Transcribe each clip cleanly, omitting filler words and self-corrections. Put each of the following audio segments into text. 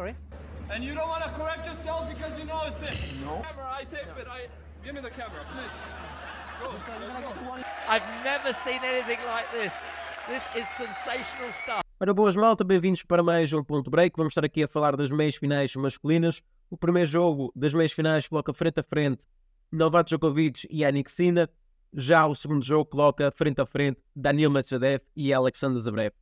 Sorry? And you don't want to correct yourself because you know it's it. No. Camera, I tape it. Give me the camera, please. Go. Let's go. I've never seen anything like this. This is sensational stuff. Ora, boas malta, bem-vindos para mais um Ponto Break. Vamos estar aqui a falar das meias finais masculinas. O primeiro jogo das meias finais coloca frente a frente Novak Djokovic e Jannik Sinner. Já o segundo jogo coloca frente a frente Daniil Medvedev e Alexander Zverev.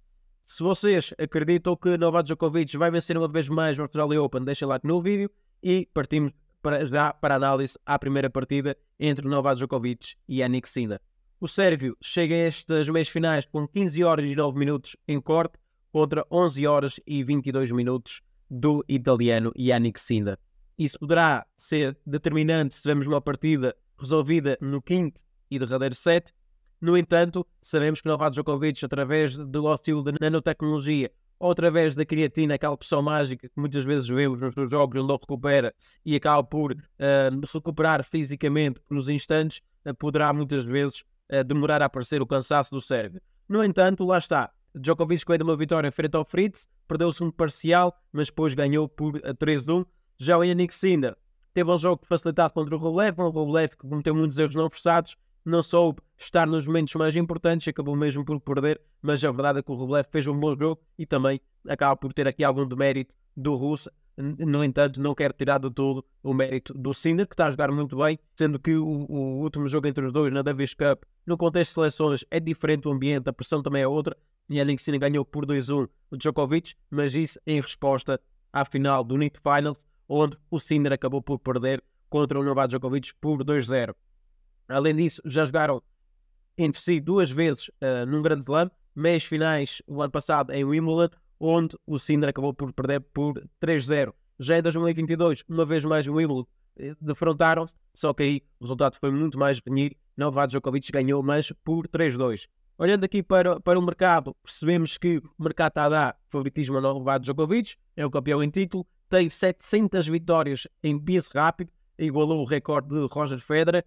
Se vocês acreditam que Novak Djokovic vai vencer uma vez mais o Australian Open, deixem like no vídeo e partimos para análise à primeira partida entre Novak Djokovic e Jannik Sinner. O sérvio chega a estas meias finais com 15 horas e 9 minutos em corte contra 11 horas e 22 minutos do italiano Jannik Sinner. Isso poderá ser determinante se tivermos uma partida resolvida no quinto e derradeiro set. No entanto, sabemos que Novak Djokovic, através do estilo de nanotecnologia ou através da creatina, aquela opção mágica que muitas vezes vemos nos seus jogos onde ele recupera e acaba por recuperar fisicamente nos instantes, poderá muitas vezes demorar a aparecer o cansaço do sérvio. No entanto, lá está. Djokovic com uma vitória frente ao Fritz, perdeu o segundo parcial, mas depois ganhou por 3-1. Já o Jannik Sinner teve um jogo facilitado contra o Rublev que cometeu muitos erros não forçados, não soube estar nos momentos mais importantes, acabou mesmo por perder, mas a verdade é que o Rublev fez um bom jogo e também acaba por ter aqui algum demérito do russo. No entanto, não quero tirar de todo o mérito do Sinner, que está a jogar muito bem, sendo que o último jogo entre os dois na Davis Cup, no contexto de seleções, é diferente o ambiente, a pressão também é outra. Jannik Sinner ganhou por 2-1 o Djokovic, mas isso em resposta à final do NIT Finals, onde o Sinner acabou por perder contra o Novak Djokovic por 2-0. Além disso, já jogaram entre si duas vezes num Grand Slam, meias finais o ano passado em Wimbledon, onde o Sinner acabou por perder por 3-0. Já em 2022, uma vez mais em Wimbledon, defrontaram-se, só que aí o resultado foi muito mais renhido. Novak Djokovic ganhou, mas por 3-2. Olhando aqui para o mercado, percebemos que o mercado está a dar favoritismo a Novak Djokovic, é o campeão em título, tem 700 vitórias em piso rápido, igualou o recorde de Roger Federer.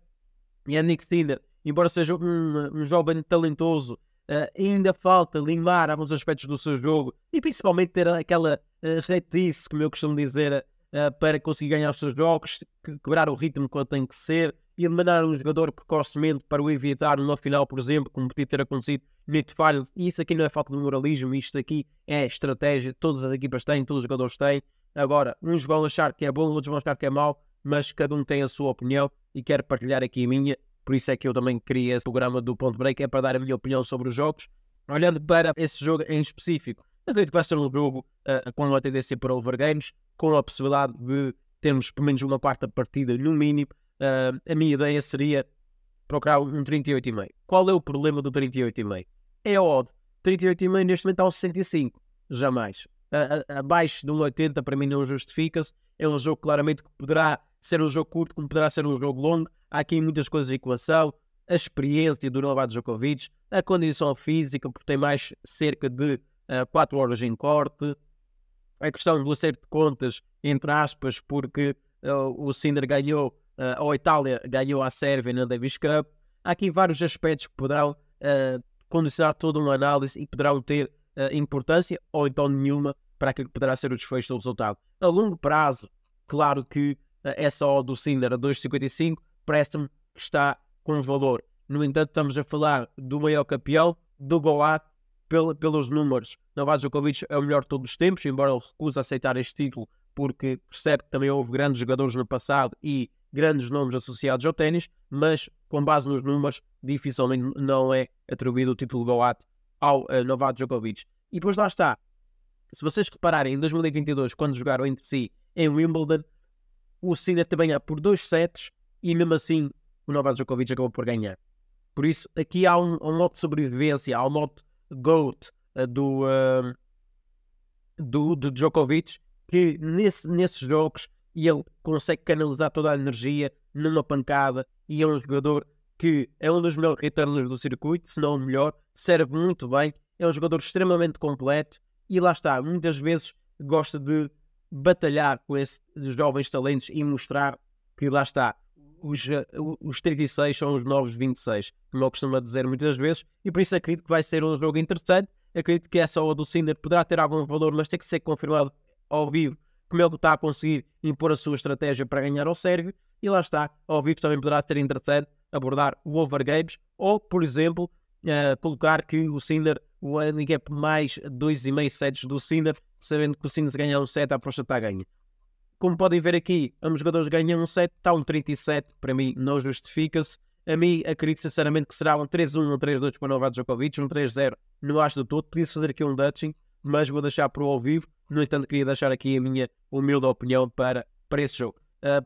Jannik Sinner, embora seja um jovem talentoso, ainda falta limar alguns aspectos do seu jogo e principalmente ter aquela retice, como eu costumo dizer, para conseguir ganhar os seus jogos, quebrar o ritmo quando tem que ser e eliminar um jogador precocemente para o evitar numa final, por exemplo, como podia ter acontecido no NIT Finals. E isso aqui não é falta de moralismo, isto aqui é estratégia, todas as equipas têm, todos os jogadores têm. Agora, uns vão achar que é bom, outros vão achar que é mau, mas cada um tem a sua opinião e quero partilhar aqui a minha. Por isso é que eu também criei esse programa do Ponto Break, é para dar a minha opinião sobre os jogos. Olhando para esse jogo em específico, eu acredito que vai ser um jogo com uma tendência para overgames, com a possibilidade de termos pelo menos uma quarta partida no mínimo. A minha ideia seria procurar um 38,5. Qual é o problema do 38,5? É a odd. 38,5 neste momento está um 65. Jamais. Abaixo de um 80 para mim não justifica-se. É um jogo claramente que poderá ser um jogo curto, como poderá ser um jogo longo. Há aqui muitas coisas em equação. A experiência do Novak Djokovic, a condição física, porque tem mais cerca de 4 horas em corte. A questão do acerto de contas, entre aspas, porque o Sinner ganhou, ou a Itália ganhou a Sérvia na Davis Cup. Há aqui vários aspectos que poderão condicionar toda uma análise e poderão ter importância, ou então nenhuma, para aquilo que poderá ser o desfecho do resultado. A longo prazo, claro que essa odd do Sinner a 2,55 parece-me que está com valor. No entanto, estamos a falar do maior campeão, do Goat, pelos números. Novak Djokovic é o melhor de todos os tempos, embora ele recuse aceitar este título, porque percebe que também houve grandes jogadores no passado e grandes nomes associados ao ténis, mas com base nos números, dificilmente não é atribuído o título Goat ao Novak Djokovic. E depois lá está. Se vocês repararem, em 2022, quando jogaram entre si em Wimbledon, o Sinner também há por 2 sets e mesmo assim o Novak Djokovic acabou por ganhar. Por isso, aqui há um modo de sobrevivência, há um modo GOAT do Djokovic, que nesses jogos ele consegue canalizar toda a energia numa pancada e é um jogador que é um dos melhores returners do circuito, se não o melhor, serve muito bem, é um jogador extremamente completo e lá está, muitas vezes gosta de batalhar com esses jovens talentos e mostrar que lá está, os 36 são os novos 26, como eu costumo dizer muitas vezes, e por isso acredito que vai ser um jogo interessante. Acredito que essa odd do Sinner poderá ter algum valor, mas tem que ser confirmado ao vivo como ele está a conseguir impor a sua estratégia para ganhar ao Sérvio, e lá está, ao vivo também poderá ser interessante abordar o over games, ou, por exemplo, colocar que o Sinner, o handicap mais 2,5 sets do Sinner, sabendo que o Sinner se ganhar um set, a aposta está a ganha. Como podem ver aqui, ambos jogadores ganham um set, está um 37, para mim não justifica-se. A mim, acredito sinceramente que será um 3-1, um 3-2 para o Novak Djokovic, um 3-0 no acho do todo. Podia-se fazer aqui um Dutching, mas vou deixar para o ao vivo. No entanto, queria deixar aqui a minha humilde opinião para esse jogo.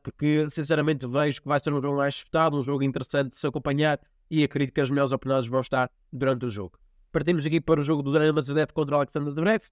Porque, sinceramente, vejo que vai ser um jogo mais disputado, um jogo interessante de se acompanhar e acredito que as melhores oportunidades vão estar durante o jogo. Partimos aqui para o jogo do Daniil Medvedev contra o Alexander Zverev.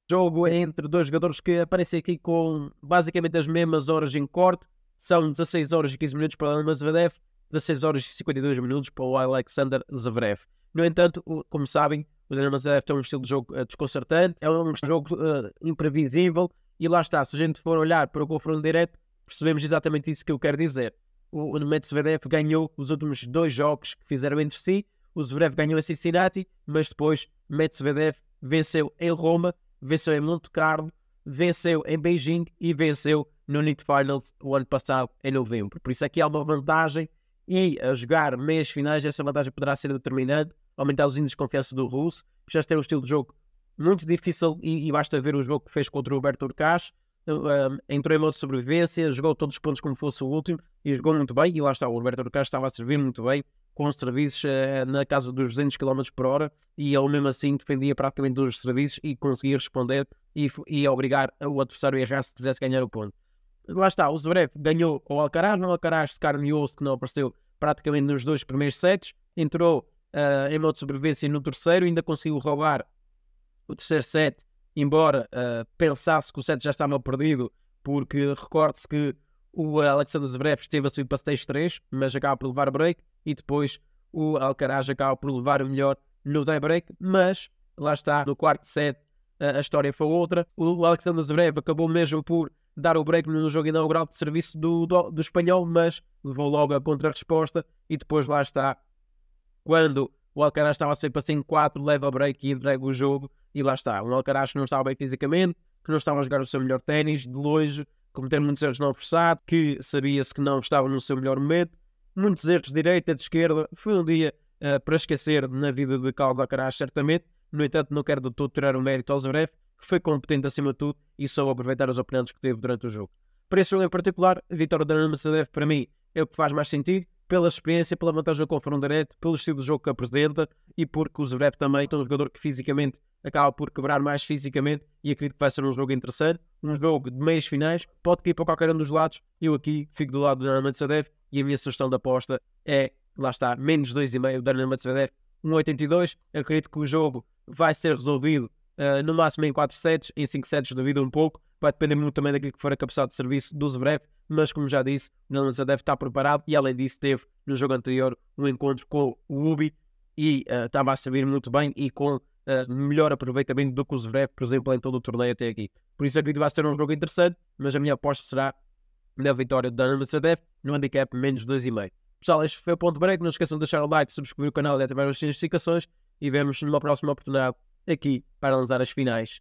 Jogo entre dois jogadores que aparecem aqui com basicamente as mesmas horas em corte. São 16 horas e 15 minutos para o Daniil Medvedev, 16 horas e 52 minutos para o Alexander Zverev. No entanto, como sabem, o Daniil Medvedev tem um estilo de jogo desconcertante, é um jogo imprevisível, e lá está, se a gente for olhar para o confronto direto, percebemos exatamente isso que eu quero dizer. O Medvedev ganhou os últimos 2 jogos que fizeram entre si, o Zverev ganhou em Cincinnati, mas depois Medvedev venceu em Roma, venceu em Monte Carlo, venceu em Beijing e venceu no NIT Finals o ano passado, em novembro. Por isso aqui há uma vantagem, e a jogar meias finais essa vantagem poderá ser determinante, aumentar os índices de confiança do russo, que já tem um estilo de jogo muito difícil, e basta ver o jogo que fez contra o Roberto Urcás. Entrou em modo de sobrevivência, jogou todos os pontos como fosse o último e jogou muito bem, e lá está, o Roberto Urcás estava a servir muito bem, com serviços na casa dos 200 km por hora, e ele mesmo assim defendia praticamente todos os serviços e conseguia responder e obrigar o adversário a errar se quisesse ganhar o ponto. Lá está, o Zverev ganhou o Alcaraz, o Alcaraz escarneou-se que não apareceu praticamente nos 2 primeiros sets, entrou em modo de sobrevivência no terceiro, ainda conseguiu roubar o terceiro set, embora pensasse que o set já estava perdido, porque recorde-se que o Alexander Zverev esteve a subir para stage 3, mas acaba por levar break, e depois o Alcaraz acaba por levar o melhor no tie break, mas lá está, no quarto set a história foi outra. O Alexander Zverev acabou mesmo por dar o break no jogo inaugural de serviço do espanhol, mas levou logo a contra-resposta, e depois lá está, quando o Alcaraz estava a subir para 5-4, leva o break e entrega o jogo, e lá está, um Alcaraz que não estava bem fisicamente, que não estava a jogar o seu melhor ténis, de longe, cometer muitos erros não forçados, que sabia-se que não estava no seu melhor momento, muitos erros de direita, de esquerda. Foi um dia para esquecer na vida de Carlos Alcaraz, certamente. No entanto, não quero de todo tirar o mérito ao Zverev, que foi competente acima de tudo e soube aproveitar os oponentes que teve durante o jogo. Para esse jogo em particular, a vitória da Daniil Medvedev, para mim, é o que faz mais sentido, pela experiência, pela vantagem do confronto direto, pelo estilo de jogo que apresenta, e porque o Zverev também é um jogador que fisicamente acaba por quebrar mais fisicamente, e acredito que vai ser um jogo interessante, um jogo de meias finais, pode cair para qualquer um dos lados. Eu aqui fico do lado do Daniil Medvedev, e a minha sugestão de aposta é, lá está, menos 2,5 do Daniil Medvedev, 1,82. Acredito que o jogo vai ser resolvido no máximo em 4 sets, em 5 sets devido um pouco, vai depender muito também daquilo que for a capacidade de serviço do Zverev, mas como já disse, o Daniil Medvedev está preparado, e além disso teve no jogo anterior um encontro com o Ubi, e estava a servir muito bem e com melhor aproveitamento do que o Zverev, por exemplo, em todo o torneio até aqui. Por isso acredito que vai ser um jogo interessante, mas a minha aposta será na vitória do Daniil Medvedev, no handicap menos 2,5. Pessoal, este foi o Ponto Break. Não esqueçam de deixar o like, subscrever o canal e ativar as notificações, e vemos numa próxima oportunidade aqui para analisar as finais